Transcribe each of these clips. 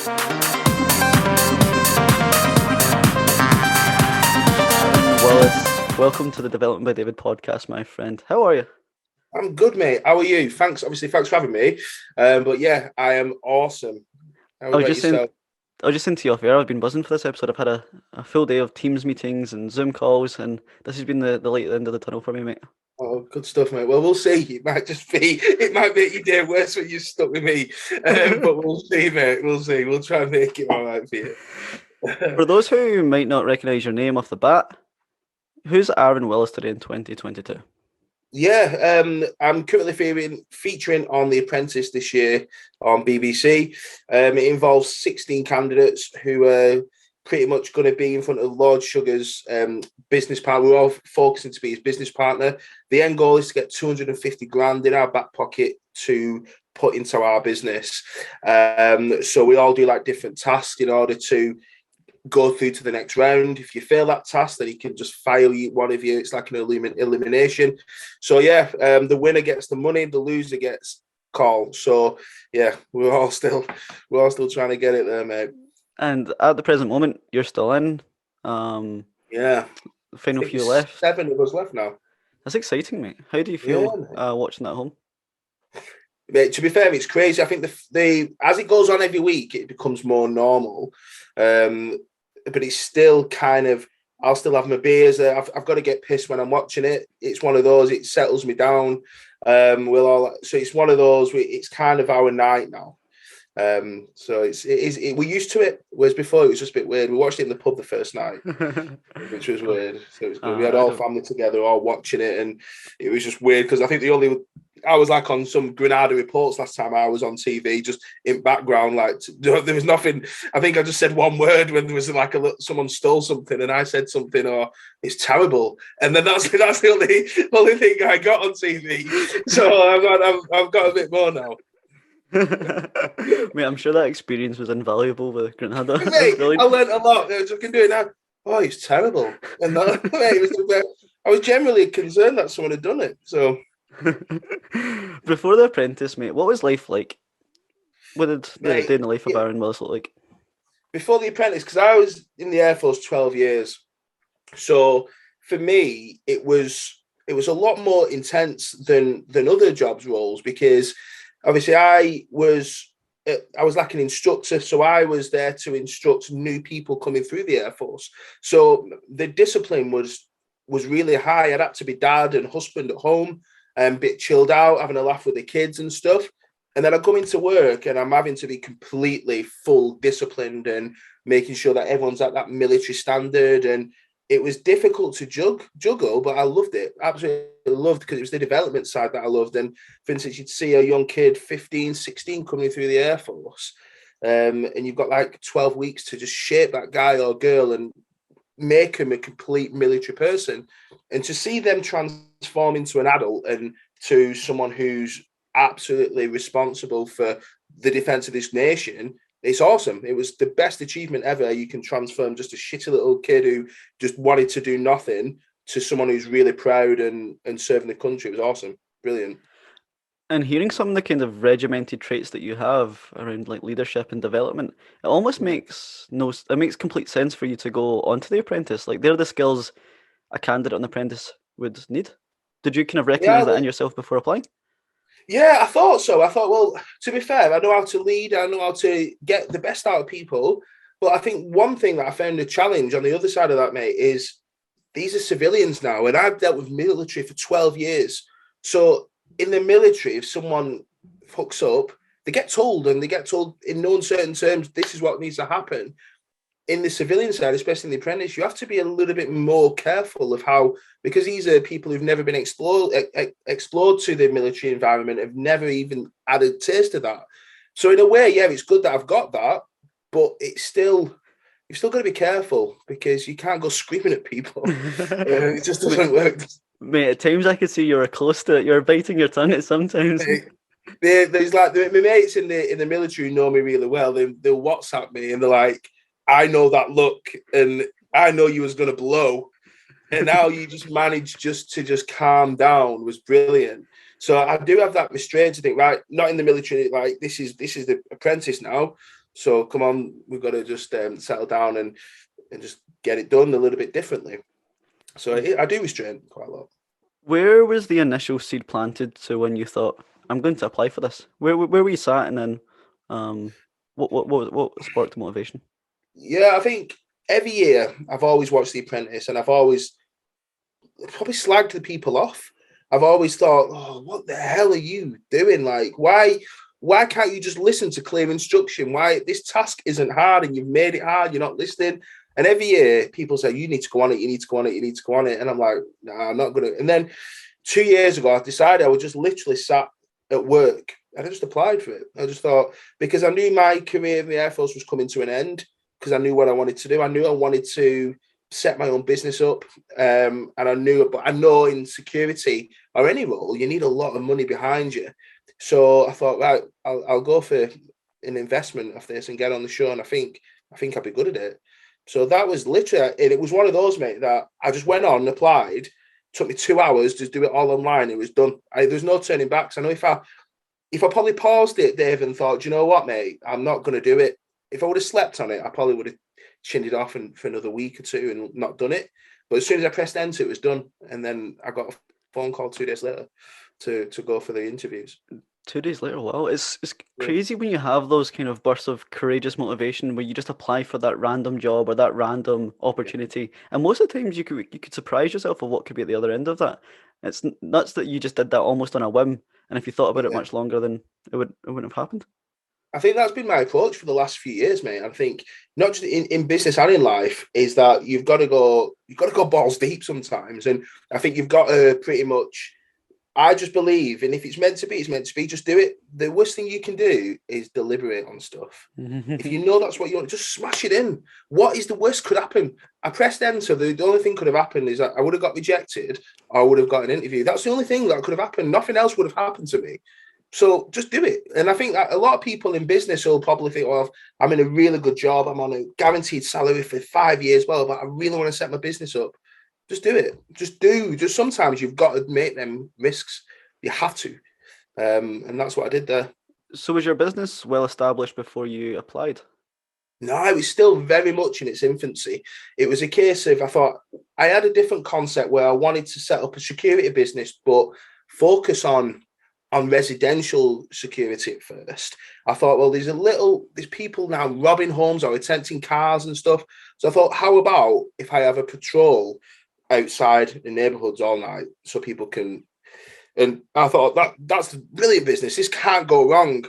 Willis, welcome to the Development by David podcast, my friend. How are you? I'm good, mate. How are you? Thanks for having me. But yeah, I am awesome. How about yourself? I was just saying to you off air, I've been buzzing for this episode. I've had a full day of Teams meetings and Zoom calls, and this has been the light at the end of the tunnel for me, mate. Oh, good stuff, mate. Well, we'll see. It might make your day worse when you're stuck with me. But we'll see, mate. We'll see. We'll try and make it all right for you. For those who might not recognise your name off the bat, who's Aaron Willis today in 2022? Yeah, I'm currently featuring on The Apprentice this year on BBC. It involves 16 candidates who are pretty much going to be in front of Lord Sugar's business partner. We're all focusing to be his business partner. The end goal is to get 250 grand in our back pocket to put into our business. So we all do like different tasks in order to go through to the next round. If you fail that task, then he can just file one of you. It's like an elimination. So yeah, the winner gets the money, the loser gets called. So yeah, we're all still trying to get it there, mate. And at the present moment, you're still in. Yeah, the final few left. 7 of us left now. That's exciting, mate. How do you feel watching that at home? Mate, to be fair, it's crazy. I think the as it goes on every week, it becomes more normal. But it's still kind of, I'll still have my beers. I've got to get pissed when I'm watching it. It's one of those, it settles me down. So it's one of those, it's kind of our night now. So we're used to it, whereas before it was just a bit weird. We watched it in the pub the first night, which was weird. So it was good. We had all family together, all watching it, and it was just weird because I think I was like on some Granada reports last time I was on TV, just in background, like there was nothing. I think I just said one word when there was like someone stole something, and I said something, or it's terrible, and then that's the only thing I got on TV. So I've got a bit more now. Mate, I'm sure that experience was invaluable with Granada. Mate, I learned a lot. I can do it now. Oh, it's terrible. And that, I was generally concerned that someone had done it. So before The Apprentice, mate, what was life like? What did the day in the life of Aaron Willis look like? Before The Apprentice, because I was in the Air Force 12 years. So for me, it was a lot more intense than other jobs roles, because obviously I was like an instructor, so I was there to instruct new people coming through the Air Force. So the discipline was really high. I'd had to be dad and husband at home and a bit chilled out, having a laugh with the kids and stuff. And then I come into work and I'm having to be completely full disciplined and making sure that everyone's at that military standard. And it was difficult to juggle, but I loved it. Absolutely loved, because it was the development side that I loved. And for instance, you'd see a young kid, 15, 16, coming through the Air Force. And you've got like 12 weeks to just shape that guy or girl and make him a complete military person. And to see them transform into an adult and to someone who's absolutely responsible for the defense of this nation, it's awesome. It was the best achievement ever. You can transform just a shitty little kid who just wanted to do nothing to someone who's really proud and serving the country. It was awesome. Brilliant. And hearing some of the kind of regimented traits that you have around like leadership and development, it almost makes complete sense for you to go onto The Apprentice. Like, they're the skills a candidate on The Apprentice would need. Did you kind of recognise that in yourself before applying? Yeah, I thought so. I thought, well, to be fair, I know how to lead, I know how to get the best out of people. But I think one thing that I found a challenge on the other side of that, mate, is these are civilians now. And I've dealt with military for 12 years. So in the military, if someone fucks up, they get told in no uncertain terms, this is what needs to happen. In the civilian side, especially in The Apprentice, you have to be a little bit more careful of how, because these are people who've never been explored to the military environment, have never even had a taste of that. So in a way, yeah, it's good that I've got that, but you've still got to be careful, because you can't go screaming at people. It just doesn't work. Mate, at times I could see you're close to it. You're biting your tongue at sometimes. There's like my mates in the military who know me really well. They'll WhatsApp me and they're like, I know that look, and I know you was going to blow, and now you just managed to calm down was brilliant. So I do have that restraint to think, right, not in the military, like this is The Apprentice now. So come on, we've got to just settle down and just get it done a little bit differently. So I do restrain quite a lot. Where was the initial seed planted to when you thought, I'm going to apply for this? Where were you sat, and then what sparked the motivation? Yeah, I think every year I've always watched The Apprentice, and I've always probably slagged the people off. I've always thought, oh, what the hell are you doing? Like, why can't you just listen to clear instruction? Why this task isn't hard and you've made it hard, you're not listening. And every year people say, you need to go on it, you need to go on it, you need to go on it. And I'm like, nah, I'm not gonna. And then 2 years ago, I decided I would just literally sat at work and I just applied for it. I just thought, because I knew my career in the Air Force was coming to an end, because I knew what I wanted to do. I knew I wanted to set my own business up. And I know in security or any role, you need a lot of money behind you. So I thought, right, I'll go for an investment of this and get on the show. And I think I'll be good at it. So that was literally, and it was one of those, mate, that I just went on and applied. Took me 2 hours to do it all online. It was done. There's no turning back. So I know if I probably paused it, Dave, and thought, do you know what, mate, I'm not going to do it. If I would have slept on it, I probably would have chinned it off for another week or two and not done it. But as soon as I pressed enter, it was done. And then I got a phone call 2 days later to go for the interviews. 2 days later, wow, it's crazy when you have those kind of bursts of courageous motivation where you just apply for that random job or that random opportunity, and most of the times you could surprise yourself of what could be at the other end of that. It's nuts that you just did that almost on a whim, and if you thought about it much longer, then it wouldn't have happened. I think that's been my approach for the last few years, mate. I think not just in business and in life is that you've got to go balls deep sometimes, and I think you've got to pretty much. I just believe, and if it's meant to be, it's meant to be. Just do it. The worst thing you can do is deliberate on stuff. If you know that's what you want, just smash it in. What is the worst could happen? I pressed enter. The only thing could have happened is that I would have got rejected or I would have got an interview. That's the only thing that could have happened. Nothing else would have happened to me. So just do it. And I think that a lot of people in business will probably think, well, I'm in a really good job. I'm on a guaranteed salary for 5 years. Well, but I really want to set my business up. Just do it. Just sometimes you've got to make them risks. You have to. And that's what I did there. So was your business well established before you applied? No, it was still very much in its infancy. It was a case of, I thought I had a different concept where I wanted to set up a security business, but focus on residential security at first. I thought, well, there's people now robbing homes or attempting cars and stuff. So I thought, how about if I have a patrol outside the neighborhoods all night so people can, and I thought that's a brilliant business. This can't go wrong.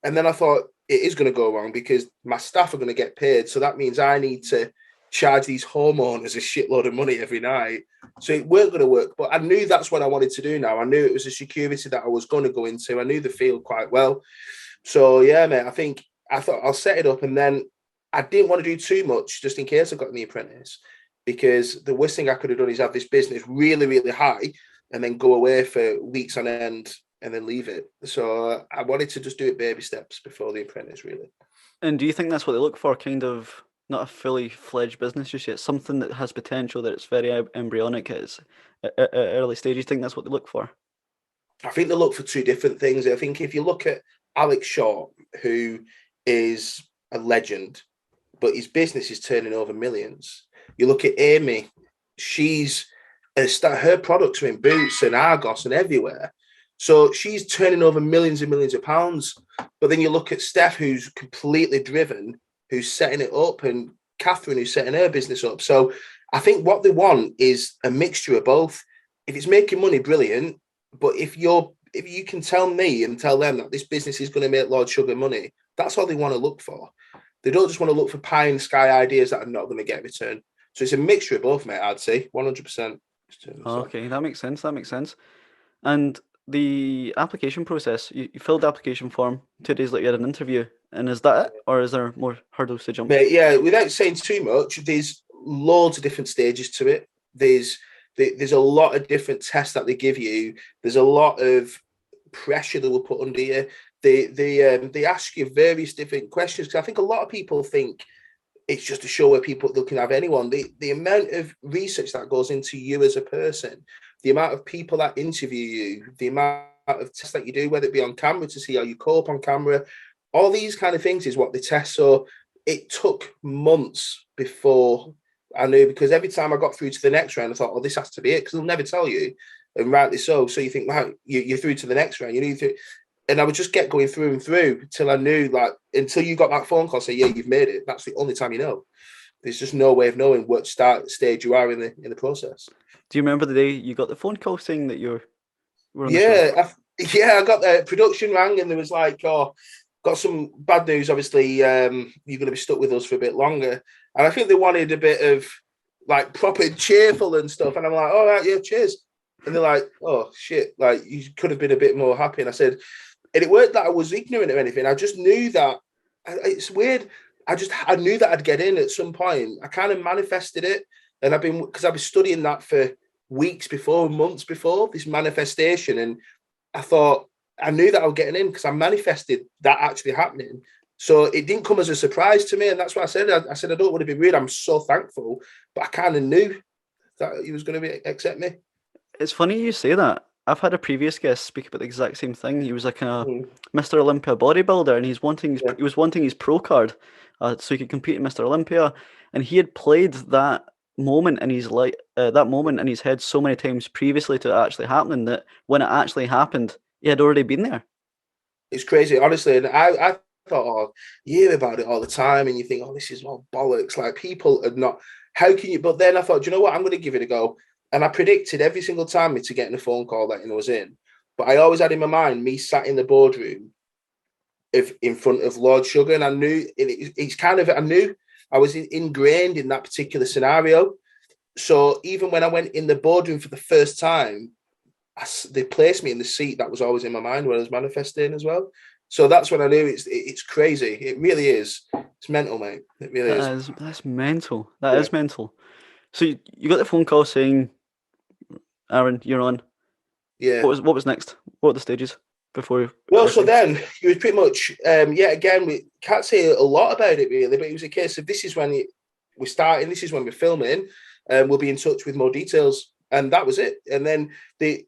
And then I thought it is going to go wrong because my staff are going to get paid. So that means I need to charge these homeowners a shitload of money every night. So it weren't going to work. But I knew that's what I wanted to do now. I knew it was a security that I was going to go into. I knew the field quite well. So yeah, mate, I thought I'll set it up, and then I didn't want to do too much just in case I got in The Apprentice, because the worst thing I could have done is have this business really, really high and then go away for weeks on end and then leave it. So I wanted to just do it baby steps before The Apprentice, really. And do you think that's what they look for? Kind of not a fully fledged business just yet, something that has potential, that it's very embryonic, it's at early stages. You think that's what they look for? I think they look for two different things. I think if you look at Alex Short, who is a legend, but his business is turning over millions. You look at Amy, her products are in Boots and Argos and everywhere. So she's turning over millions and millions of pounds. But then you look at Steph, who's completely driven, who's setting it up, and Catherine, who's setting her business up. So I think what they want is a mixture of both. If it's making money, brilliant. But if you can tell me and tell them that this business is going to make Lord Sugar money, that's all they want to look for. They don't just want to look for pie in the sky ideas that are not going to get return. So it's a mixture of both, mate, I'd say, 100%. Okay, that makes sense. And the application process, you filled the application form, 2 days later you had an interview, and is that it? Or is there more hurdles to jump? Mate, yeah, without saying too much, there's loads of different stages to it. There's a lot of different tests that they give you. There's a lot of pressure that will put under you. They ask you various different questions, because I think a lot of people think it's just a show where people can have anyone. The amount of research that goes into you as a person, the amount of people that interview you, the amount of tests that you do, whether it be on camera to see how you cope on camera, all these kind of things is what they test. So it took months before I knew, because every time I got through to the next round, I thought, oh, this has to be it, because they'll never tell you, and rightly so. So you think, right, you're through to the next round. You need to, and I would just get going through and through till I knew, like, until you got that phone call, say, yeah, you've made it. That's the only time you know. There's just no way of knowing what stage you are in the process. Do you remember the day you got the phone call saying that you were on the show? I got the production rang, and there was like, oh, got some bad news. Obviously, you're going to be stuck with us for a bit longer. And I think they wanted a bit of like proper cheerful and stuff. And I'm like, all right, yeah, cheers. And they're like, oh shit, like you could have been a bit more happy. And I said, and it weren't that I was ignorant or anything. I just knew that it's weird. I knew that I'd get in at some point. I kind of manifested it. And I've been studying that for weeks before, months before, this manifestation. And I thought, I knew that I was getting in because I manifested that actually happening. So it didn't come as a surprise to me. And that's what I said. I said, I don't want to be weird. I'm so thankful. But I kind of knew that he was going to accept me. It's funny you say that. I've had a previous guest speak about the exact same thing. He was like a Mr. Olympia bodybuilder, and he was wanting his pro card so he could compete in Mr. Olympia. And he had played that moment in his life, that moment in his head so many times previously to it actually happening that when it actually happened, he had already been there. It's crazy, honestly. And I thought, oh, you hear about it all the time, and you think, oh, this is all bollocks. Like, people are not. How can you? But then I thought, do you know what? I'm going to give it a go. And I predicted every single time me to getting a phone call that I was in. But I always had in my mind me sat in the boardroom in front of Lord Sugar, and I knew I knew I was ingrained in that particular scenario. So even when I went in the boardroom for the first time, they placed me in the seat that was always in my mind when I was manifesting as well. So that's when I knew it's crazy. It really is. It's mental, mate. It really is. That's mental. That is mental. So you got the phone call saying, Aaron, you're on. Yeah. What was next? What were the stages before? Well, so then it was pretty much, again, we can't say a lot about it really, but it was a case of this is when we're starting, this is when we're filming, and we'll be in touch with more details. And that was it. And then the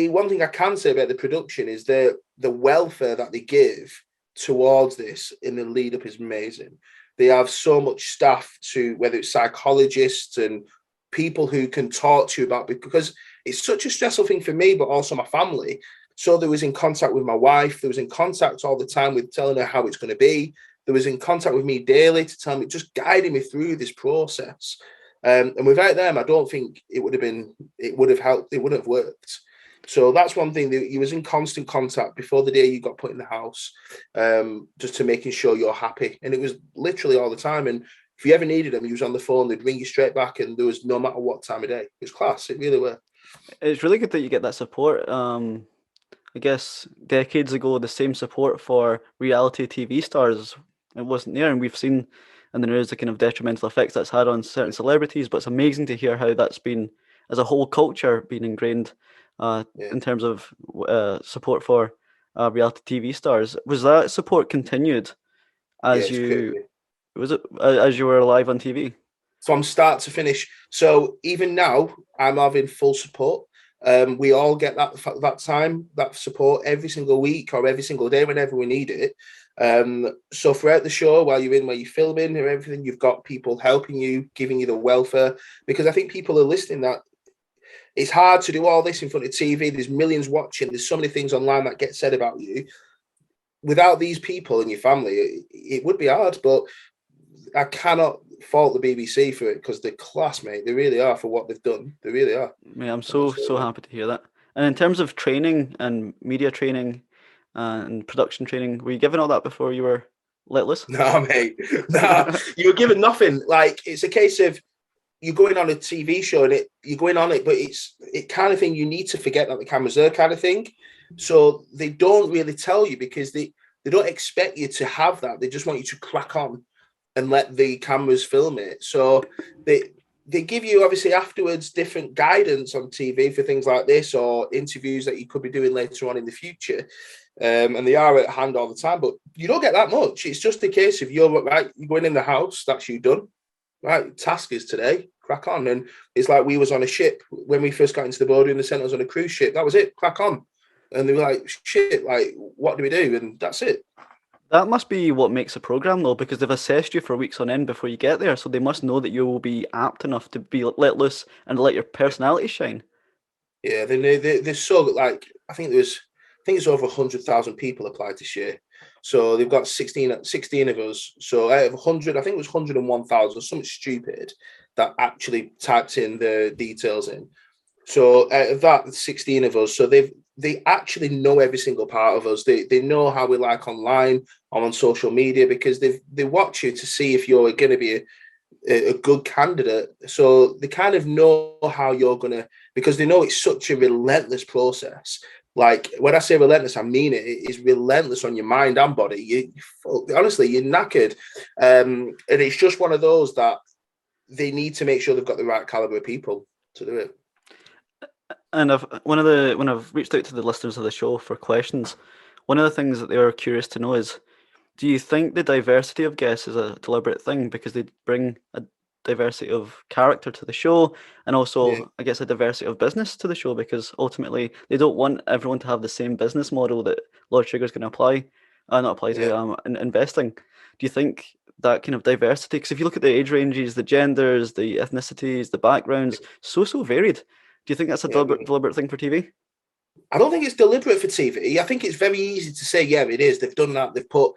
one thing I can say about the production is the welfare that they give towards this in the lead up is amazing. They have so much staff, to whether it's psychologists and people who can talk to you about, because it's such a stressful thing for me, but also my family. So they was in contact with my wife. There was in contact all the time with telling her how it's going to be. There was in contact with me daily to tell me, just guiding me through this process. And without them, I don't think it would have helped. It wouldn't have worked. So that's one thing. That he was in constant contact before the day you got put in the house, just to making sure you're happy. And it was literally all the time. And if you ever needed him, he was on the phone. They'd ring you straight back, and there was no matter what time of day. It was class. It really was. It's really good that you get that support. I guess decades ago, the same support for reality TV stars, it wasn't there, and we've seen in the news the kind of detrimental effects that's had on certain celebrities. But it's amazing to hear how that's been, as a whole culture, being ingrained in terms of support for reality TV stars. Was that support continued as you were alive on TV? From start to finish. So even now, I'm having full support. We all get that support every single week or every single day whenever we need it. So throughout the show, while you're filming or everything, you've got people helping you, giving you the welfare, because I think people are listening that it's hard to do all this in front of TV. There's millions watching. There's so many things online that get said about you. Without these people and your family, it would be hard, but I cannot fault the BBC for it, because they're class, mate. They really are, for what they've done. They really are. Yeah, I'm so happy to hear that. And in terms of training and media training and production training, were you given all that before you were let loose? No, mate. No, you were given nothing. Like, it's a case of you're going on a TV show and you're going on it, but it's kind of thing you need to forget that the camera's there kind of thing. So they don't really tell you, because they don't expect you to have that. They just want you to crack on and let the cameras film it. So they give you, obviously, afterwards different guidance on TV for things like this, or interviews that you could be doing later on in the future. And they are at hand all the time, but you don't get that much. It's just a case of you're going in the house, that's you done. Right, task is today, crack on. And it's like we was on a ship when we first got into the boardroom. They sent us on a cruise ship. That was it, crack on. And they were like, shit, like, what do we do? And that's it. That must be what makes a program, though, because they've assessed you for weeks on end before you get there, so they must know that you will be apt enough to be let loose and let your personality shine. Yeah, they're so like I think it's over 100,000 people applied this year. So they've got 16 of us. So out of 100, I think it was 101,000, something stupid that actually typed in the details in. So out of that, 16 of us. So they actually know every single part of us. They know how we like online or on social media because they watch you to see if you're going to be a good candidate. So they kind of know how you're going to, because they know it's such a relentless process. Like when I say relentless, I mean it. It is relentless on your mind and body. Honestly, you're knackered. And it's just one of those that they need to make sure they've got the right caliber of people to do it. And when I've reached out to the listeners of the show for questions, one of the things that they are curious to know is, do you think the diversity of guests is a deliberate thing because they bring a diversity of character to the show, and Yeah, also I guess a diversity of business to the show, because ultimately they don't want everyone to have the same business model that Lord Sugar's going to apply, not apply yeah, to investing. Do you think that kind of diversity? Because if you look at the age ranges, the genders, the ethnicities, the backgrounds, so varied. Do you think that's a yeah. deliberate thing for TV? I don't think it's deliberate for TV. I think it's very easy to say, yeah, it is. They've done that. They've put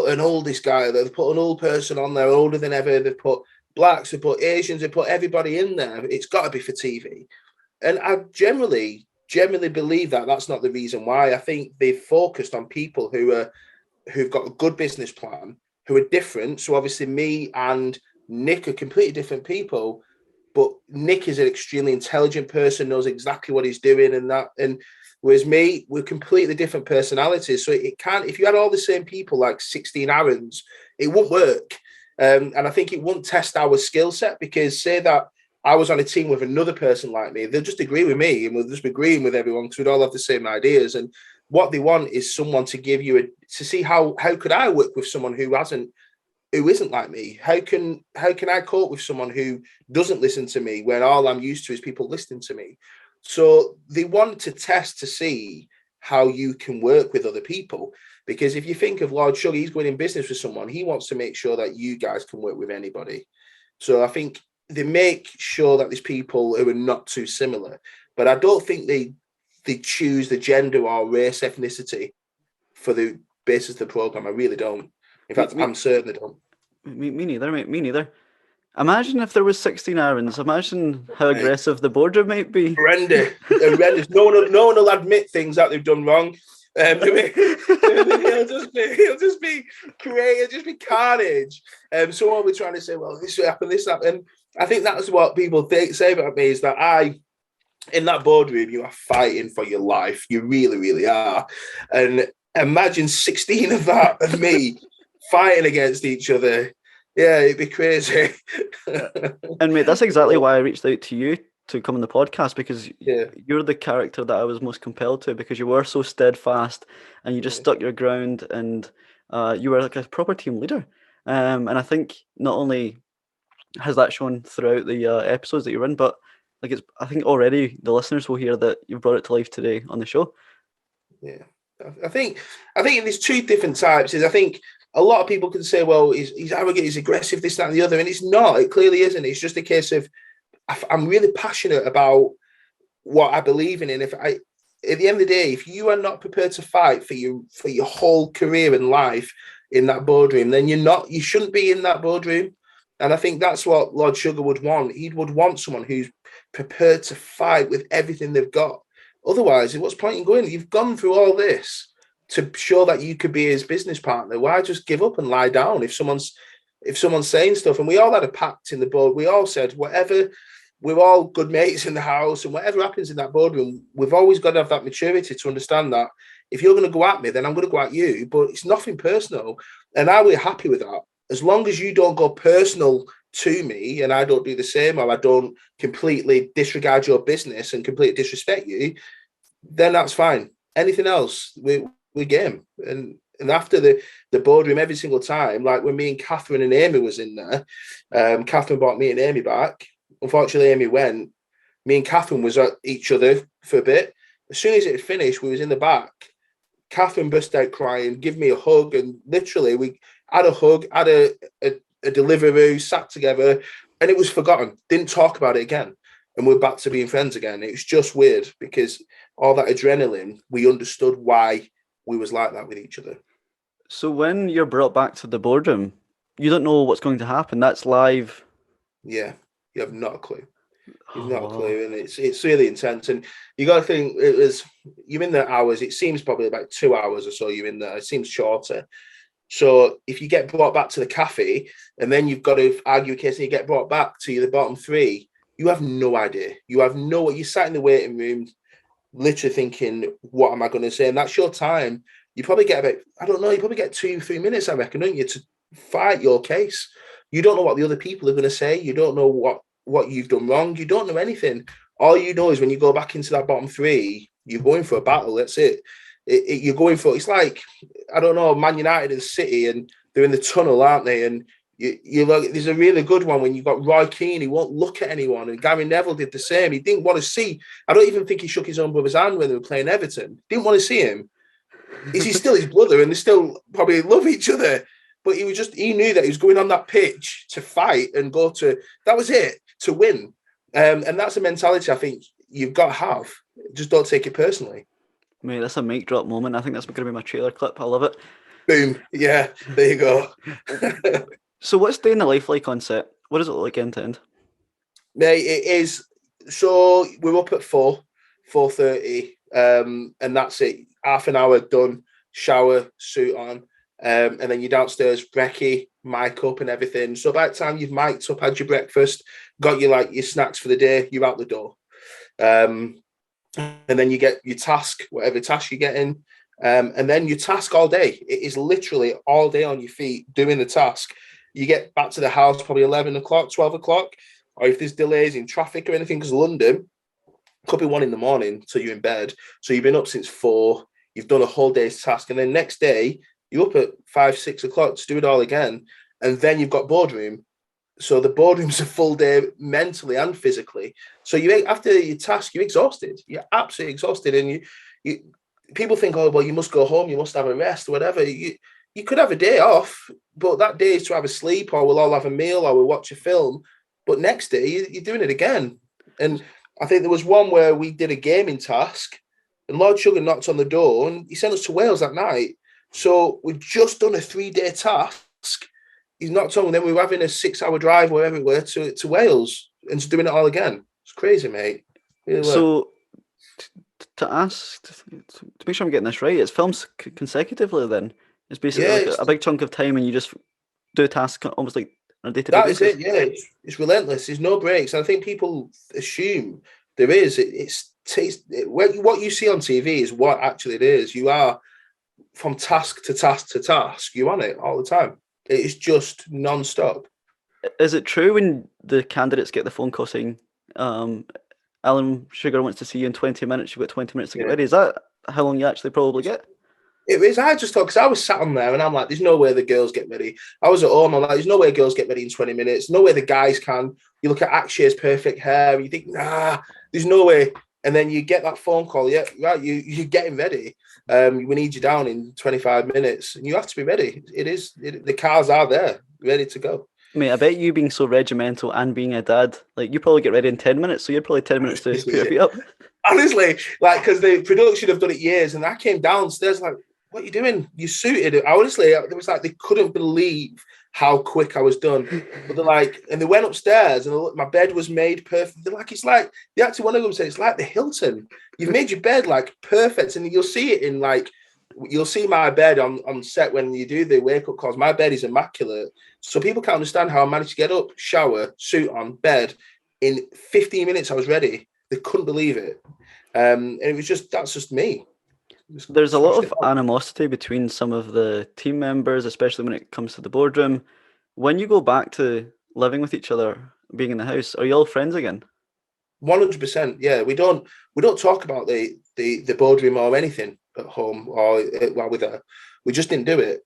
an oldest guy, they've put an old person on there, older than ever. They've put blacks, they've put Asians, they've put everybody in there. It's got to be for TV. And I generally believe that that's not the reason why. I think they've focused on people who've got a good business plan, who are different. So obviously me and Nick are completely different people, but Nick is an extremely intelligent person, knows exactly what he's doing, and whereas me, we're completely different personalities. So it can't, if you had all the same people like 16 Aarons, it won't work. And I think it won't test our skill set, because say that I was on a team with another person like me, they'll just agree with me and we'll just be agreeing with everyone because we'd all have the same ideas. And what they want is someone to give you to see how could I work with someone who isn't like me? How can I cope with someone who doesn't listen to me when all I'm used to is people listening to me? So they want to test to see how you can work with other people. Because if you think of Lord Sugar, he's going in business with someone, he wants to make sure that you guys can work with anybody. So I think they make sure that there's people who are not too similar. But I don't think they choose the gender or race ethnicity for the basis of the program. I really don't. In Me, fact, me, I'm certain they don't. me neither, mate. Me neither. Imagine if there was 16 Aarons. Imagine how Right. aggressive the boardroom might be. Horrendous. No one will admit things that they've done wrong. It'll just be creative, it'll just be carnage. Someone will be trying to say, well, this happened, this happened. And I think that's what people say about me, is that in that boardroom, you are fighting for your life. You really, really are. And imagine 16 of me fighting against each other. Yeah, it'd be crazy. And mate, that's exactly why I reached out to you to come on the podcast, because Yeah. you're the character that I was most compelled to, because you were so steadfast and you just stuck your ground, and you were like a proper team leader. And I think not only has that shown throughout the episodes that you're in, but like I think already the listeners will hear that you've brought it to life today on the show. Yeah, I think there's two different types. I think a lot of people can say, well, he's arrogant, he's aggressive, this, that, and the other, and it's not. It clearly isn't. It's just a case of I'm really passionate about what I believe in, and at the end of the day, if you are not prepared to fight for your whole career and life in that boardroom, then you shouldn't be in that boardroom. And I think that's what Lord Sugar would want. He would want someone who's prepared to fight with everything they've got. Otherwise, what's the point in going? You've gone through all this to show that you could be his business partner. Why just give up and lie down if someone's saying stuff? And we all had a pact in the board. We all said whatever. We're all good mates in the house, and whatever happens in that boardroom, we've always got to have that maturity to understand that if you're going to go at me, then I'm going to go at you. But it's nothing personal, and I we're happy with that. As long as you don't go personal to me, and I don't do the same, or I don't completely disregard your business and completely disrespect you, then that's fine. Anything else, we game. And after the boardroom, every single time, like when me and Catherine and Amy was in there, Catherine brought me and Amy back. Unfortunately, Amy went. Me and Catherine was at each other for a bit. As soon as it had finished, we was in the back. Catherine burst out crying, give me a hug, and literally we had a hug, had a Deliveroo, sat together, and it was forgotten. Didn't talk about it again, and we're back to being friends again. It was just weird because all that adrenaline, we understood why we was like that with each other. So when you're brought back to the boardroom, you don't know what's going to happen. That's live. Yeah, you have not a clue. You've Oh, not a wow. clue, and it's really intense. And you got to think you're in there hours. It seems probably about 2 hours or so. You're in there. It seems shorter. So if you get brought back to the cafe, and then you've got to argue a case, and you get brought back to the bottom three, you have no idea. You have no. You sat in the waiting room, literally thinking, "What am I going to say?" And that's your time. You probably get about, I don't know, you probably get 2-3 minutes, I reckon, don't you, to fight your case. You don't know what the other people are going to say. You don't know what you've done wrong. You don't know anything. All you know is when you go back into that bottom three, you're going for a battle. That's it. You're going for, it's like, I don't know, Man United and City, and they're in the tunnel, aren't they? And you look, there's a really good one when you've got Roy Keane, he won't look at anyone, and Gary Neville did the same. He didn't want to see, I don't even think he shook his own brother's hand when they were playing Everton. Didn't want to see him. He's still his brother, and they still probably love each other. But he knew that he was going on that pitch to fight and go to, that was it, to win. And that's a mentality I think you've got to have. Just don't take it personally. Mate, that's a mic drop moment. I think that's going to be my trailer clip. I love it. Boom. Yeah, there you go. So what's day in the life like on set? What does it look like end to end? Mate, it is. So we're up at 4:30, and that's it. Half an hour done, shower, suit on, and then you're downstairs, brekkie, mic up and everything. So by the time you've mic'd up, had your breakfast, got your snacks for the day, you're out the door. And then you get your task, whatever task you're getting, and then your task all day. It is literally all day on your feet doing the task. You get back to the house probably 11 o'clock, 12 o'clock, or if there's delays in traffic or anything, because London, could be 1 a.m. till you're in bed. So you've been up since 4, you've done a whole day's task, and then next day, you're up at 5, 6 o'clock to do it all again. And then you've got boardroom. So the boardroom's a full day mentally and physically. So after your task, you're exhausted. You're absolutely exhausted. And you people think, oh, well, you must go home, you must have a rest or whatever. You could have a day off, but that day is to have a sleep, or we'll all have a meal, or we'll watch a film. But next day, you're doing it again. And I think there was one where we did a gaming task, and Lord Sugar knocked on the door, and he sent us to Wales that night. So we'd just done a 3-day task. He's knocked on, and then we were having a 6-hour drive, wherever we were, to Wales, and just doing it all again. It's crazy, mate. Really so to make sure I'm getting this right, it's filmed consecutively then? It's basically a big chunk of time, and you just do a task almost like on a day-to-day basis? That is it, yeah. It's relentless. There's no breaks. And I think people assume there is. What you see on TV is what actually it is. You are from task to task to task. You're on it all the time. It is just non-stop. Is it true when the candidates get the phone call saying, Alan Sugar wants to see you in 20 minutes, you've got 20 minutes to get ready? Is that how long you actually probably get? It is. I just thought, because I was sat on there and I'm like, there's no way the girls get ready. I was at home, I'm like, there's no way girls get ready in 20 minutes. No way the guys can. You look at Akshay's perfect hair, you think, nah, there's no way. And then you get that phone call, yeah, right, you're getting ready. We need you down in 25 minutes, and you have to be ready. The cars are there, ready to go. Mate, I bet you being so regimental and being a dad, like you probably get ready in 10 minutes, so you're probably 10 minutes to put your feet up. Honestly, because the production have done it years, and I came downstairs like, what are you doing? You suited. Honestly, it was like they couldn't believe how quick I was done. But they're like, and they went upstairs, and my bed was made perfect. They're like, it's like, they actually, one of them said, it's like the Hilton. You've made your bed like perfect, and you'll see it in you'll see my bed on set when you do the wake up calls. My bed is immaculate. So people can't understand how I managed to get up, shower, suit on, bed. In 15 minutes, I was ready. They couldn't believe it. And it was that's just me. There's a lot of animosity between some of the team members, especially when it comes to the boardroom. When you go back to living with each other, being in the house, are you all friends again? 100%. Yeah, we don't talk about the boardroom or anything at home or while with her. We just didn't do it.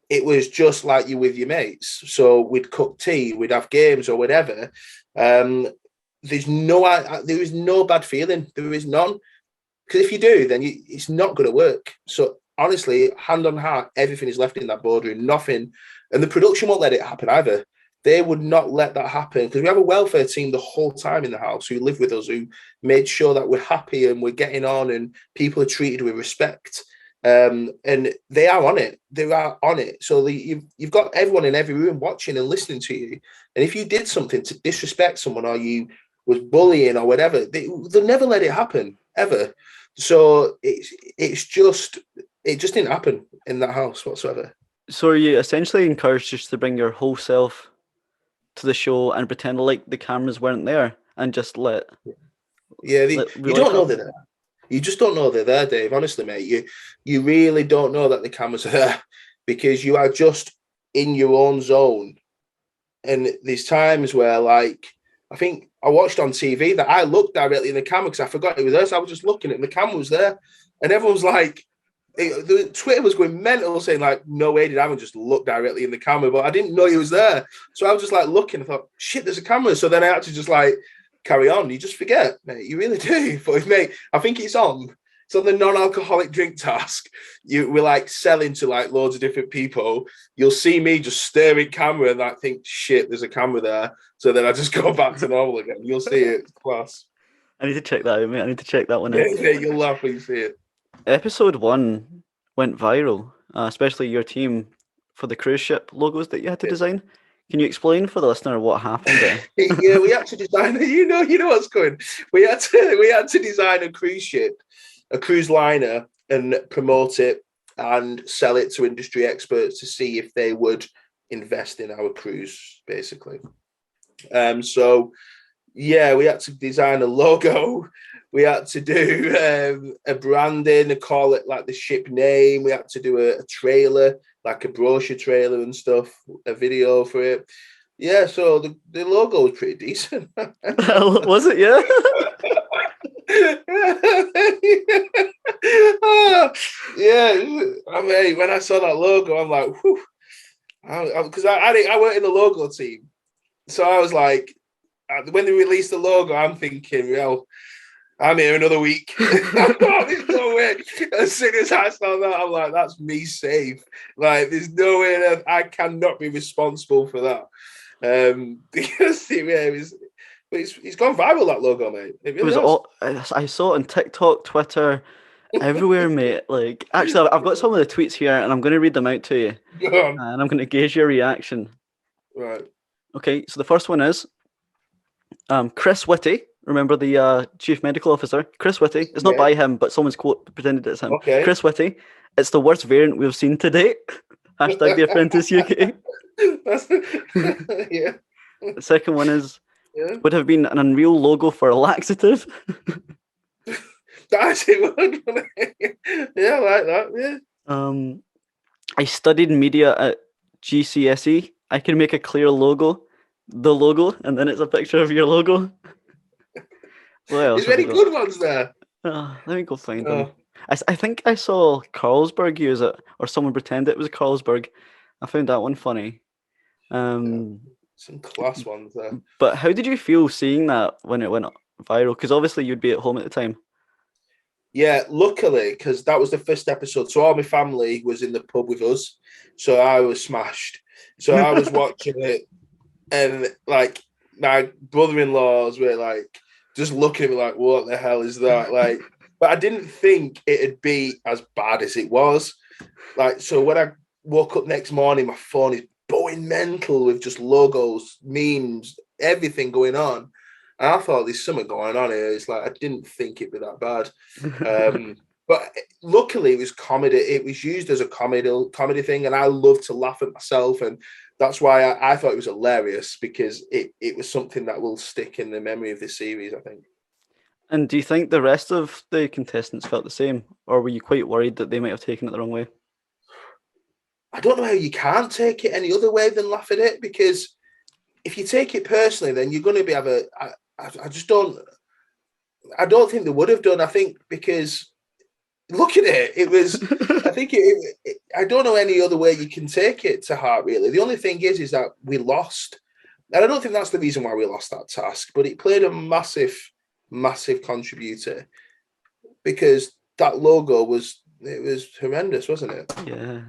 It was just like you with your mates. So we'd cook tea, we'd have games or whatever. There is no bad feeling. There is none. Because if you do, then it's not going to work. So honestly, hand on heart, everything is left in that boardroom, nothing. And the production won't let it happen either. They would not let that happen because we have a welfare team the whole time in the house who live with us, who made sure that we're happy and we're getting on and people are treated with respect. And they are on it. They are on it. So you've got everyone in every room watching and listening to you. And if you did something to disrespect someone or you was bullying or whatever, they'll never let it happen ever. So it just didn't happen in that house whatsoever. So are you essentially encouraged just to bring your whole self to the show and pretend like the cameras weren't there and just let you don't know they're there. You just don't know they're there, Dave. Honestly, mate, you really don't know that the cameras are there because you are just in your own zone. And there's times where, like, I think I watched on TV that I looked directly in the camera because I forgot it was there. So I was just looking and the camera was there. And everyone was like, the Twitter was going mental saying, like, no way did Aaron just look directly in the camera. But I didn't know he was there. So I was just like looking. I thought, shit, there's a camera. So then I had to just like carry on. You just forget, mate. You really do. But mate, I think it's on. So the non-alcoholic drink task, we're like selling to like loads of different people. You'll see me just staring camera and like think, shit, there's a camera there. So then I just go back to normal again. You'll see it. It's class. I need to check that out, mate. I need to check that one out. Yeah, you'll laugh when you see it. Episode 1 went viral, especially your team for the cruise ship logos that you had to design. Can you explain for the listener what happened there? Yeah, we had to design. You know what's going. We had to design a cruise ship, a cruise liner, and promote it and sell it to industry experts to see if they would invest in our cruise, basically. So yeah, we had to design a logo. We had to do a branding and call it like the ship name. We had to do a trailer, like a brochure trailer and stuff, a video for it. Yeah, so the logo was pretty decent. Was it? Yeah. Yeah. I mean, when I saw that logo, I'm like, whew. Because I work in the logo team. So I was like, when they released the logo, I'm thinking, well, I'm here another week. There's no way. As soon as I saw that, I'm like, that's me safe. Like, there's no way that I cannot be responsible for that. Because it's gone viral, that logo, mate. It was all, I saw it on TikTok, Twitter, everywhere, mate. Like, actually, I've got some of the tweets here, and I'm going to read them out to you. Go on. And I'm going to gauge your reaction. Right. Okay, so the first one is Chris Whitty. Remember the chief medical officer? Chris Whitty. It's not by him, but someone's quote pretended it's him. Okay. Chris Whitty. It's the worst variant we've seen to date. Hashtag The Apprentice UK. Yeah. The second one is would have been an unreal logo for a laxative. That's it. Yeah, like that. Yeah. I studied media at GCSE. I can make a clear logo. The logo, and then it's a picture of your logo. There's very good ones there. Let me go find them. I think I saw Carlsberg use it, or someone pretend it was Carlsberg. I found that one funny. Some class ones there. But how did you feel seeing that when it went viral? Because obviously you'd be at home at the time. Yeah, luckily, because that was the first episode. So all my family was in the pub with us. So I was smashed. So I was watching it, and like my brother-in-laws were like just looking at me like, what the hell is that? Like, but I didn't think it'd be as bad as it was. Like, so when I woke up next morning, my phone is going mental with just logos, memes, everything going on. And I thought there's something going on here. It's like I didn't think it'd be that bad. But luckily it was comedy. It was used as a comedy thing, and I love to laugh at myself, and that's why I thought it was hilarious, because it was something that will stick in the memory of this series, I think. And do you think the rest of the contestants felt the same, or were you quite worried that they might have taken it the wrong way? I don't know how you can't take it any other way than laugh at it, because if you take it personally, then you're going to I don't think they would have done. I think because look at it. It was, I think I don't know any other way you can take it to heart, really. The only thing is that we lost. And I don't think that's the reason why we lost that task, but it played a massive, massive contributor. because that logo was horrendous, wasn't it? Yeah.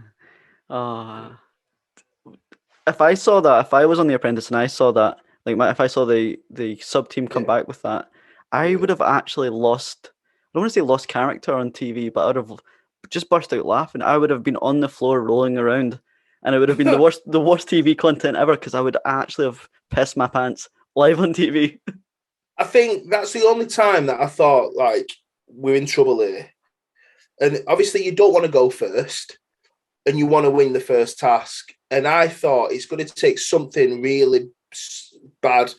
If I saw that, if I was on The Apprentice and I saw that, like if I saw the sub team come back with that, I would have actually lost. I don't want to say lost character on TV, but I would have just burst out laughing. I would have been on the floor rolling around, and it would have been the worst TV content ever because I would actually have pissed my pants live on TV. I think that's the only time that I thought like we're in trouble here, and obviously you don't want to go first, and you want to win the first task. And I thought it's going to take something really bad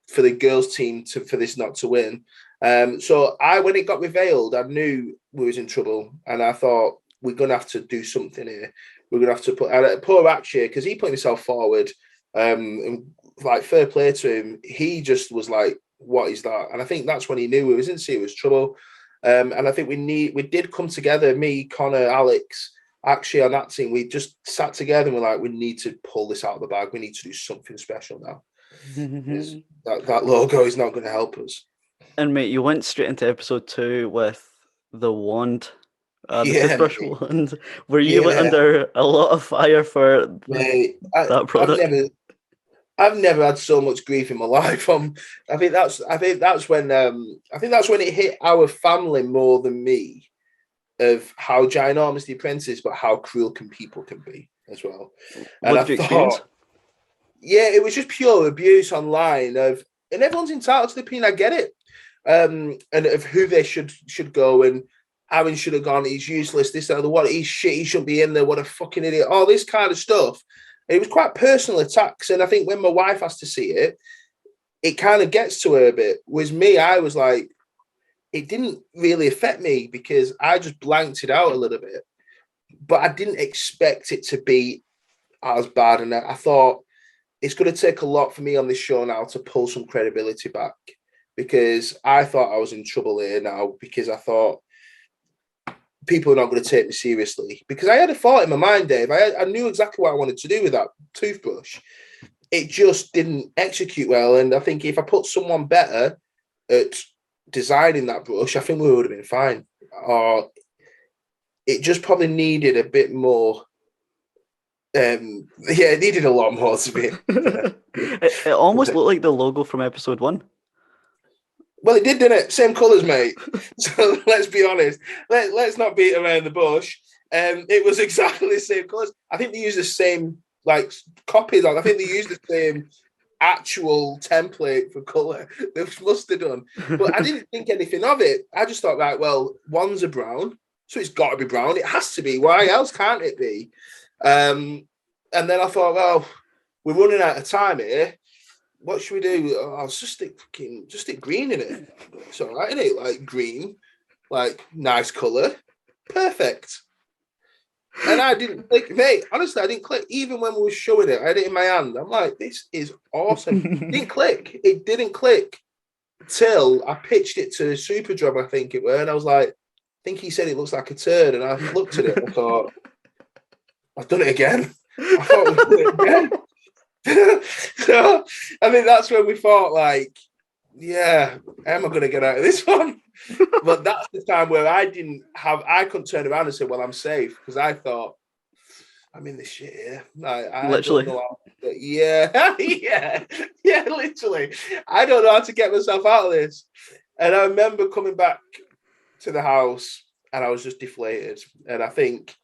for the girls' team for this not to win. So when it got revealed, I knew we was in trouble, and I thought we're going to have to do something here. We're going to have to put poor Akshia, because he put himself forward. And like fair play to him, he just was like, "What is that?" And I think that's when he knew we was in serious trouble. And I think we did come together. Me, Connor, Alex. Actually, on that team, we just sat together and we're like, we need to pull this out of the bag. We need to do something special now. that logo is not going to help us. And mate, you went straight into episode 2 with the wand, the toothbrush wand. Were you under a lot of fire for that product? I've never had so much grief in my life. I think that's when it hit our family more than me, of how ginormous The Apprentice is, but how cruel people can be as well. And what did you experience? Yeah, it was just pure abuse online and everyone's entitled to the opinion. I get it, and of who they should go, and Aaron should have gone. He's useless. This, that, what? He's shit. He shouldn't be in there. What a fucking idiot! All this kind of stuff. And it was quite personal attacks, and I think when my wife has to see it, it kind of gets to her a bit. Whereas me, I was like, it didn't really affect me because I just blanked it out a little bit, but I didn't expect it to be as bad. And I thought it's going to take a lot for me on this show now to pull some credibility back, because I thought I was in trouble here now, because I thought people are not going to take me seriously, because I had a thought in my mind, Dave. I knew exactly what I wanted to do with that toothbrush. It just didn't execute well. And I think if I put someone better at designing that brush, I think we would have been fine. Or it just probably needed a bit more. It needed a lot more to be. It almost looked like the logo from episode 1. Well, it did, didn't it? Same colours, mate. So let's be honest. Let's not beat around the bush. It was exactly the same colours. I think they used the same copies. I think they used the same actual template for colour. They must have done. But I didn't think anything of it. I just thought, right, well, one's a brown, so it's got to be brown. It has to be. Why else can't it be? And then I thought, well, we're running out of time here. What should we do? I'll just stick green in it. It's all right, isn't it? Like green, like nice colour, perfect. And I didn't click, mate. Honestly, I didn't click. Even when we were showing it, I had it in my hand. I'm like, this is awesome. It didn't click. It didn't click till I pitched it to Superdrum, I think it were, and I was like, I think he said it looks like a turd, and I looked at it and I thought, I've done it again. I thought we've done it again. So I think that's when we thought, like, yeah, how am I going to get out of this one? But that's the time where I couldn't turn around and say, well, I'm safe, because I thought, I'm in this shit here. I literally. Don't know yeah, literally. I don't know how to get myself out of this. And I remember coming back to the house and I was just deflated. And I think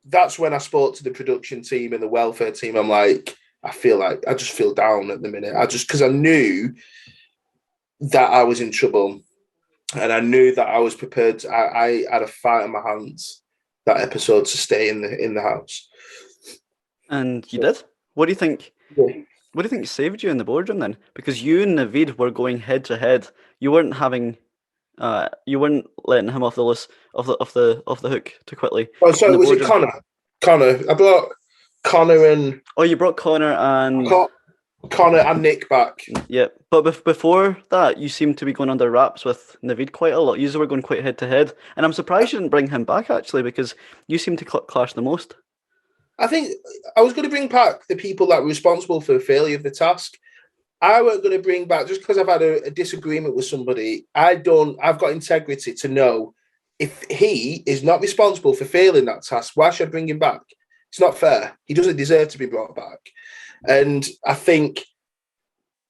that's when I spoke to the production team and the welfare team. I'm like, I just feel down at the minute. Because I knew that I was in trouble, and I knew that I was prepared. I had a fight on my hands that episode to stay in the house. And you did? What do you think? Yeah. What do you think saved you in the boardroom then? Because you and Naveed were going head to head. You weren't letting him off the hook too quickly. Oh, so was it Connor? I brought Connor and. Oh, you brought Connor and Nick back. Yeah, but before that, you seemed to be going under wraps with Naveed quite a lot. You were going quite head to head, and I'm surprised you didn't bring him back actually, because you seem to clash the most. I think I was going to bring back the people that were responsible for the failure of the task. I weren't going to bring back just because I've had a disagreement with somebody. I've got integrity to know if he is not responsible for failing that task, why should I bring him back? It's not fair. He doesn't deserve to be brought back. And I think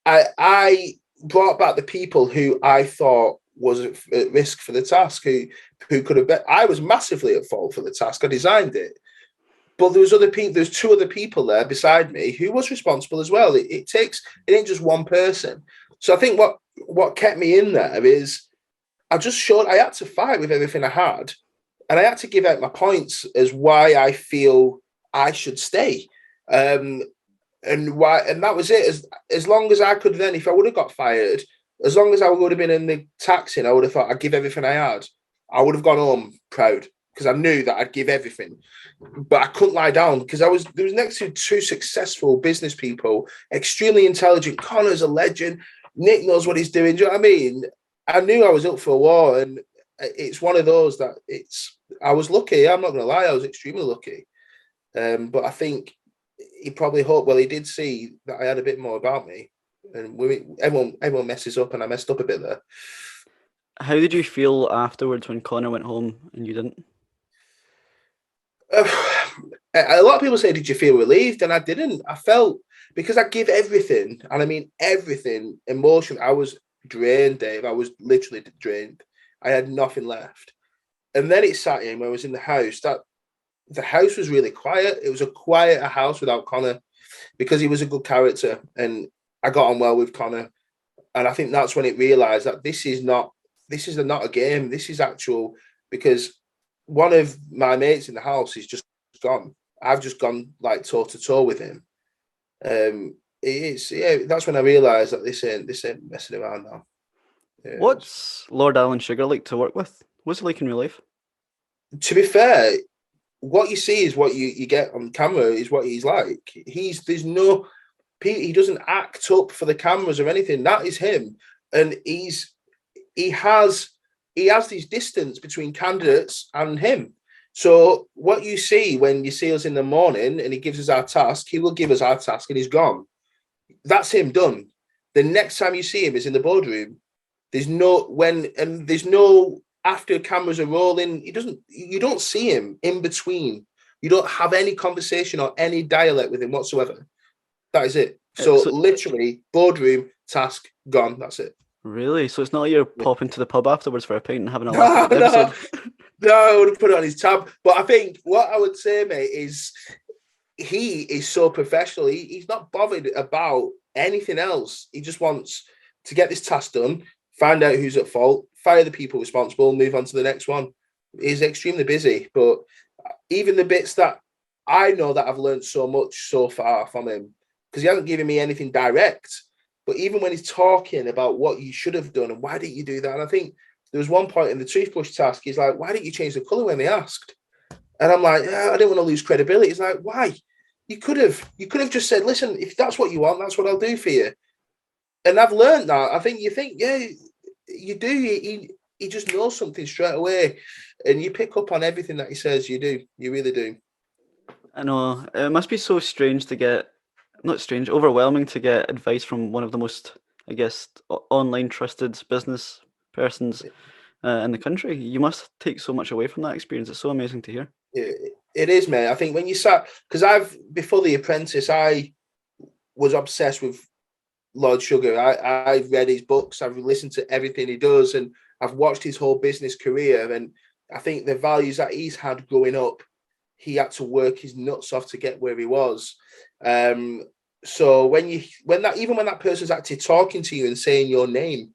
I brought back the people who I thought was at risk for the task, who could have been. I was massively at fault for the task. I designed it. But there was other people. There's two other people there beside me who was responsible as well. It ain't just one person. So I think what kept me in there is I just showed I had to fight with everything I had, and I had to give out my points as why I feel I should stay, and that was it. As long as I could, then if I would have got fired, as long as I would have been in the taxing, I would have thought I'd give everything I had. I would have gone home proud because I knew that I'd give everything. But I couldn't lie down because there was next to two successful business people, extremely intelligent. Connor's a legend. Nick knows what he's doing. Do you know what I mean? I knew I was up for a war, and it's one of those that I was lucky. I'm not going to lie. I was extremely lucky. But I think he probably hoped, well, he did see that I had a bit more about me. And everyone messes up, and I messed up a bit there. How did you feel afterwards when Connor went home and you didn't? A lot of people say, did you feel relieved? And I didn't. I felt, because I give everything, and I mean everything, emotion. I was drained, Dave. I was literally drained. I had nothing left. And then it sat in when I was in the house, that the house was really quiet. It was a quieter house without Connor, because he was a good character, and I got on well with Connor. And I think that's when it realised that this is not a game. This is actual, because one of my mates in the house is just gone. I've just gone like toe to toe with him. That's when I realised that this ain't messing around now. Yeah. What's Lord Alan Sugar like to work with? What's he like in real life? To be fair, what you see is what you get on camera is what he's like. He doesn't act up for the cameras or anything. That is him, and he has this distance between candidates and him. So what you see when you see us in the morning and he gives us our task, he will give us our task and he's gone. That's him done. The next time you see him is in the boardroom. There's no after cameras are rolling. You don't see him in between. You don't have any conversation or any dialect with him whatsoever. That is it. So literally boardroom, task, gone. That's it. Really? So it's not like you're popping to the pub afterwards for a pint and having a laugh at the episode? No, I would have put it on his tab. But I think what I would say, mate, is he is so professional. He's not bothered about anything else. He just wants to get this task done, find out who's at fault, fire the people responsible, move on to the next one. He's extremely busy. But even the bits that I know that I've learned so much so far from him, because he hasn't given me anything direct. But even when he's talking about what you should have done and why didn't you do that? And I think there was one point in the toothbrush task, he's like, why didn't you change the colour when they asked? And I'm like, I didn't want to lose credibility. He's like, why? You could have just said, listen, if that's what you want, that's what I'll do for you. And I've learned that. I think, yeah, you do. He just knows something straight away. And you pick up on everything that he says. You do. You really do. I know. It must be so strange to get, not strange, overwhelming to get advice from one of the most, I guess, online trusted business persons in the country. You must take so much away from that experience. It's so amazing to hear. It is, mate. I think when you sat, because before The Apprentice, I was obsessed with Lord Sugar. I've read his books, I've listened to everything he does, and I've watched his whole business career. And I think the values that he's had growing up, he had to work his nuts off to get where he was. So when that person's actually talking to you and saying your name,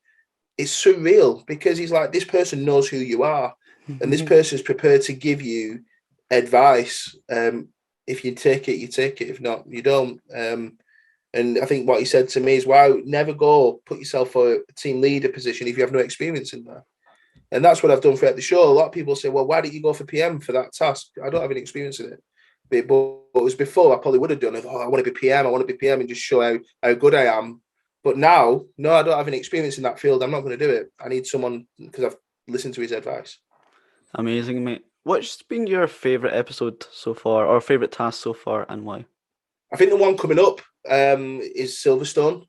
it's surreal, because he's like, this person knows who you are, and this person's prepared to give you advice. If you take it, you take it. If not, you don't. And I think what he said to me is, wow, never go put yourself for a team leader position if you have no experience in that. And that's what I've done throughout the show. A lot of people say, well, why didn't you go for PM for that task? I don't have any experience in it. But it was before, I probably would have done it. Oh, I want to be PM. I want to be PM and just show how good I am. But now, no, I don't have any experience in that field. I'm not going to do it. I need someone, because I've listened to his advice. Amazing, mate. What's been your favourite episode so far, or favourite task so far, and why? I think the one coming up is Silverstone.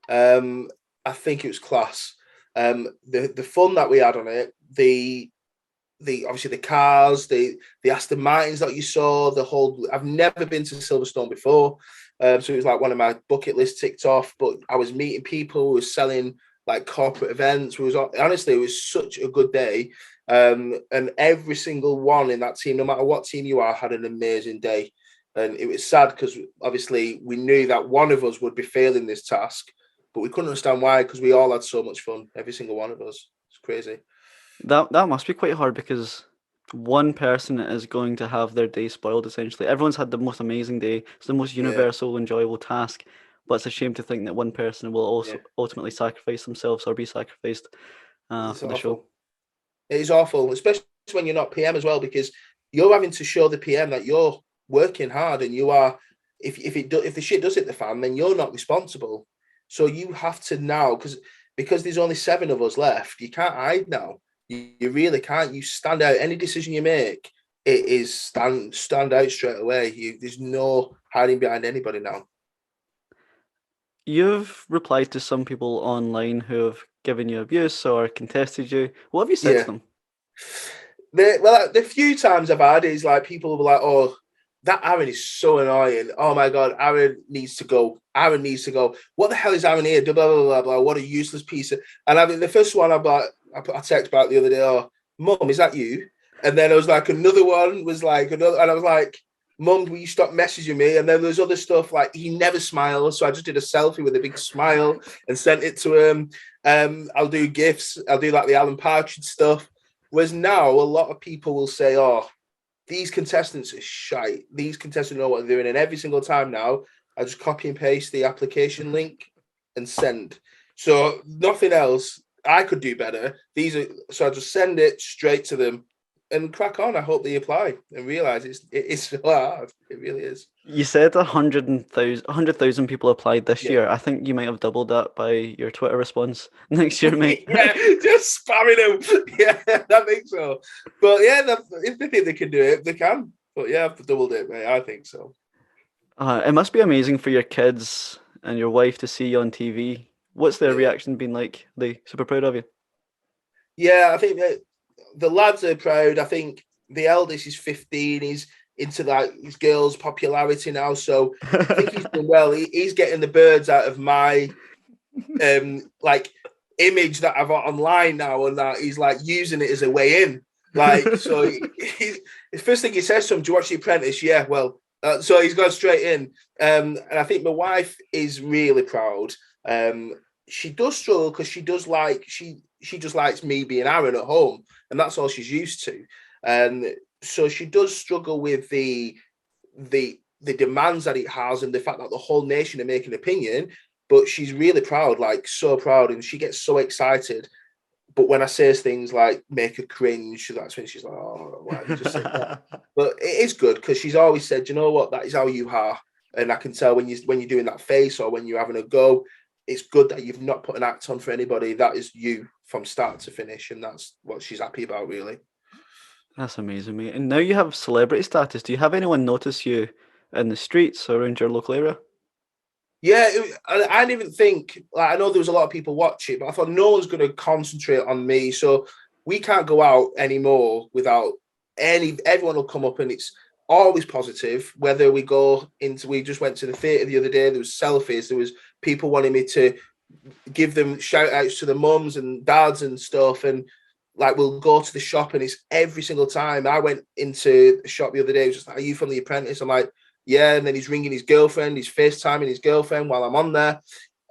I think it was class. The fun that we had on it, the obviously the cars, the Aston Martins that you saw, the whole. I've never been to Silverstone before, so it was like one of my bucket list ticked off. But I was meeting people who were selling like corporate events. Honestly, it was such a good day, and every single one in that team, no matter what team you are, had an amazing day. And it was sad because obviously we knew that one of us would be failing this task, but we couldn't understand why, because we all had so much fun, every single one of us. It's crazy. That must be quite hard because one person is going to have their day spoiled essentially. Everyone's had the most amazing day. It's the most Yeah, universal, enjoyable task. But it's a shame to think that one person will yeah. also ultimately sacrifice themselves or be sacrificed It's for the show. awful. It is awful, especially when you're not PM as well, because you're having to show the PM that you're working hard and you are. If the shit does hit the fan, then you're not responsible. So you have to now, because there's only 7 of us left. You can't hide now. You really can't. You stand out. Any decision you make, it is stand out straight away. There's no hiding behind anybody now. You've replied to some people online who have given you abuse or contested you. What have you said to Yeah. them? The few times I've had is like people will be like, "Oh, that Aaron is so annoying. Oh my God, Aaron needs to go. Aaron needs to go. What the hell is Aaron here? Blah, blah, blah, blah, blah. What a useless piece of..." And I mean, the first one I'm like, I put a text back the other day, "Oh, Mum, is that you?" And then I was like, another one was like, another, and I was like, "Mum, will you stop messaging me?" And then there's other stuff like he never smiles. So I just did a selfie with a big smile and sent it to him. I'll do GIFs. I'll do like the Alan Partridge stuff. Whereas now a lot of people will say, "Oh, these contestants are shite. These contestants know what they're doing." And every single time now, I just copy and paste the application link and send. So nothing else. I could do better. So I just send it straight to them and crack on. I hope they apply and realize it's so hard. It really is. You said 100,000 people applied this Yeah. year. I think you might have doubled that by your Twitter response next year, mate. Yeah, just spamming them. Yeah, I think so. But yeah, if they think they can do it, they can. But yeah, I've doubled it, mate. I think so. It must be amazing for your kids and your wife to see you on TV. What's their Yeah. reaction been like? Are they super proud of you? Yeah, I think that the lads are proud. I think the eldest is 15. He's into like his girls' popularity now. So I think he's doing well. He's getting the birds out of my like image that I've got online now, and that he's like using it as a way in. Like, so the first thing he says to him, "Do you watch The Apprentice?" "Yeah." "Well," so he's gone straight in. And I think my wife is really proud. She does struggle because she just likes me being Aaron at home, and that's all she's used to. So she does struggle with the demands that it has and the fact that the whole nation are making an opinion. But she's really proud, like so proud, and she gets so excited. But when I say things like make her cringe, that's when she's like, "Oh, why did you just say that?" But it is good because she's always said, "You know what? That is how you are." And I can tell when you're doing that face or when you're having a go, it's good that you've not put an act on for anybody. That is you from start to finish, and that's what she's happy about, really. That's amazing, mate. And now you have celebrity status. Do you have anyone notice you in the streets or around your local area? Yeah, I didn't even think, like, I know there was a lot of people watching, but I thought no one's going to concentrate on me. So we can't go out anymore without everyone will come up, and it's always positive. Whether we just went to the theatre the other day, there was selfies, there was people wanting me to give them shout outs to the mums and dads and stuff. And like, we'll go to the shop, and it's every single time. I went into the shop the other day, it was just like, "Are you from The Apprentice?" I'm like, "Yeah." And then he's ringing his girlfriend, he's FaceTiming his girlfriend while I'm on there.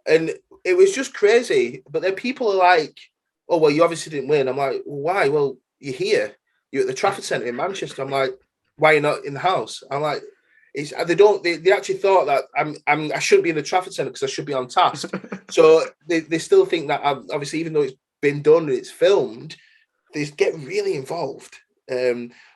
And it was just crazy. But then people are like, "Oh, well, you obviously didn't win." I'm like, "Why?" "Well, you're here. You're at the Trafford Centre in Manchester." I'm like, "Why are you not in the house?" I'm like, they actually thought that I shouldn't be in the Trafford Centre because I should be on task. So they still think that I'm, obviously, even though it's been done and it's filmed, they get really involved.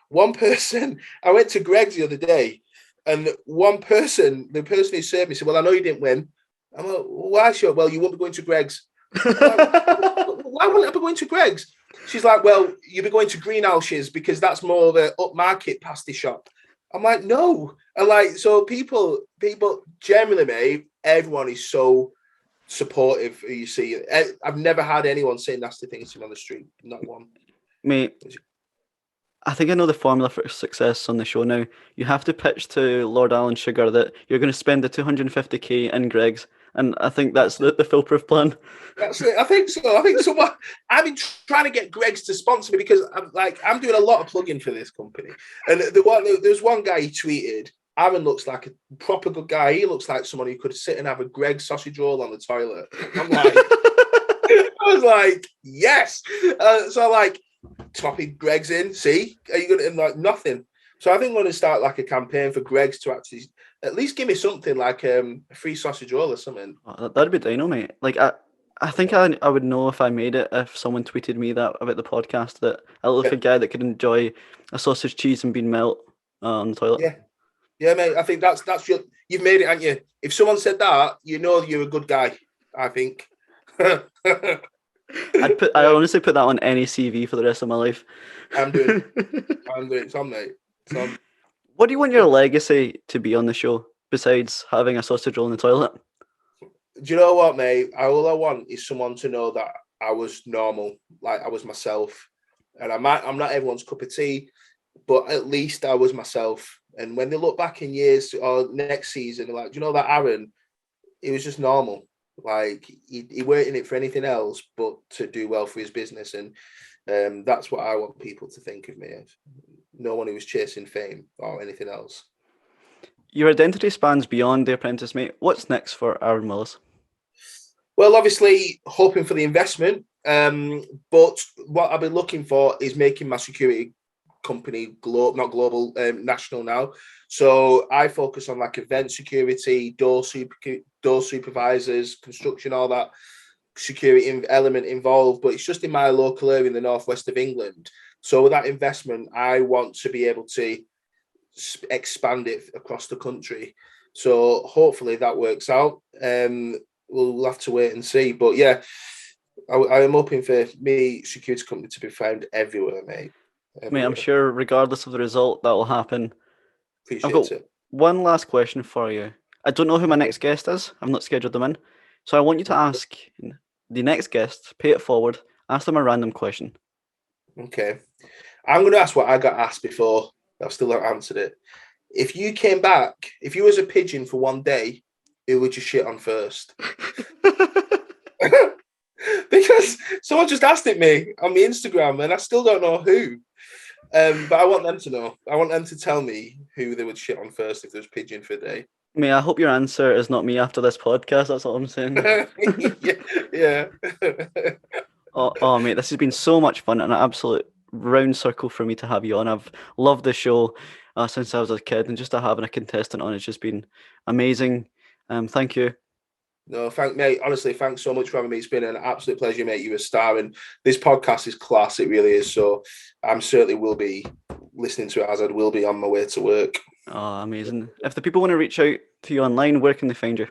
One person, I went to Greg's the other day, and the person who served me said, "Well, I know you didn't win." I'm like, "Why?" Sure. "Well, you won't be going to Greg's." I'm like, "Why wouldn't I be going to Greg's?" She's like, "Well, you'll be going to Greenhouses because that's more of an upmarket pasty shop." I'm like, "No." And like, so people generally, mate, everyone is so supportive. You see, I've never had anyone say nasty things to me on the street. Not one. Mate, I think I know the formula for success on the show now. You have to pitch to Lord Alan Sugar that you're going to spend the 250k in Greg's, and I think that's the foolproof plan. That's it. I think so. I think someone. I've been trying to get Greg's to sponsor me because I'm doing a lot of plugging for this company. And there's one guy he tweeted. Aaron looks like a proper good guy. He looks like someone who could sit and have a Greg's sausage roll on the toilet. I'm like, I was like, yes. So I'm like, topping Greg's in. See, are you going to like nothing? So I think I'm going to start like a campaign for Greg's to actually at least give me something like a free sausage roll or something. Oh, that'd be dino, mate. Like I think I would know if I made it if someone tweeted me that about the podcast that I look like a guy that could enjoy a sausage, cheese, and bean melt on the toilet. Yeah, mate. I think that's you've made it, haven't you? If someone said that, you know you're a good guy. I think. I honestly put that on any CV for the rest of my life. I'm doing some, mate. Some. What do you want your legacy to be on the show besides having a sausage roll in the toilet? Do you know what, mate? All I want is someone to know that I was normal, like I was myself. And I'm not everyone's cup of tea, but at least I was myself. And when they look back in years or next season, they're like, do you know that Aaron? He was just normal. Like he weren't in it for anything else but to do well for his business. And that's what I want people to think of me as. No one who was chasing fame or anything else. Your identity spans beyond The Apprentice, mate. What's next for Aaron Willis? Well, obviously, hoping for the investment. But what I've been looking for is making my security company national now. So I focus on like event security, door supervisors, construction, all that security element involved. But it's just in my local area in the northwest of England. So with that investment, I want to be able to expand it across the country. So hopefully that works out. We'll have to wait and see. But yeah, I am hoping for me security company to be found everywhere, mate. Everywhere. Mate, I'm sure regardless of the result, that will happen. Appreciate it. One last question for you. I don't know who my next guest is. I've not scheduled them in. So I want you to ask the next guest, pay it forward, ask them a random question. Okay. I'm going to ask what I got asked before. I've still not answered it. If you came back, if you was a pigeon for one day, who would you shit on first? Because someone just asked it me on my Instagram and I still don't know who. But I want them to know. I want them to tell me who they would shit on first if there was pigeon for a day. Mate, I hope your answer is not me after this podcast. That's all I'm saying. Yeah. Oh, mate, this has been so much fun and an absolute round circle for me to have you on. I've loved the show since I was a kid, and just to having a contestant on, it's just been amazing. Thank you. No, mate. Honestly, thanks so much for having me. It's been an absolute pleasure, mate. You're a star, and this podcast is class. It really is. So I'm certainly will be listening to it as I will be on my way to work. Oh, amazing. If the people want to reach out to you online, where can they find you?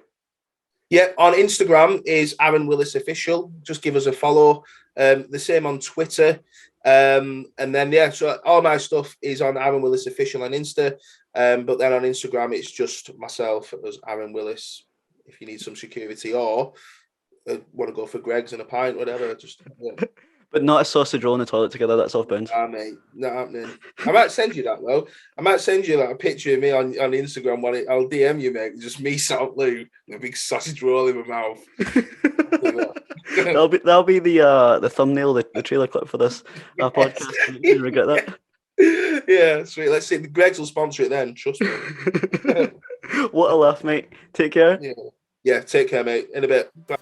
Yeah, on Instagram is Aaron Willis Official. Just give us a follow. The same on Twitter. And then, yeah, so all my stuff is on Aaron Willis Official on Insta. But then on Instagram, it's just myself as Aaron Willis. If you need some security or want to go for Greg's and a pint, whatever, just... Yeah. But not a sausage roll in the toilet together, that's off bounds. Ah, mate, not happening. I might send you that, though. I might send you like a picture of me on Instagram. I'll DM you, mate. Just me sat up blue with a big sausage roll in my mouth. that'll be the thumbnail, the trailer clip for this podcast. You regret that. Yeah, sweet. Let's see. Greg's will sponsor it then. Trust me. What a laugh, mate. Take care. Yeah, take care, mate. In a bit. Bye.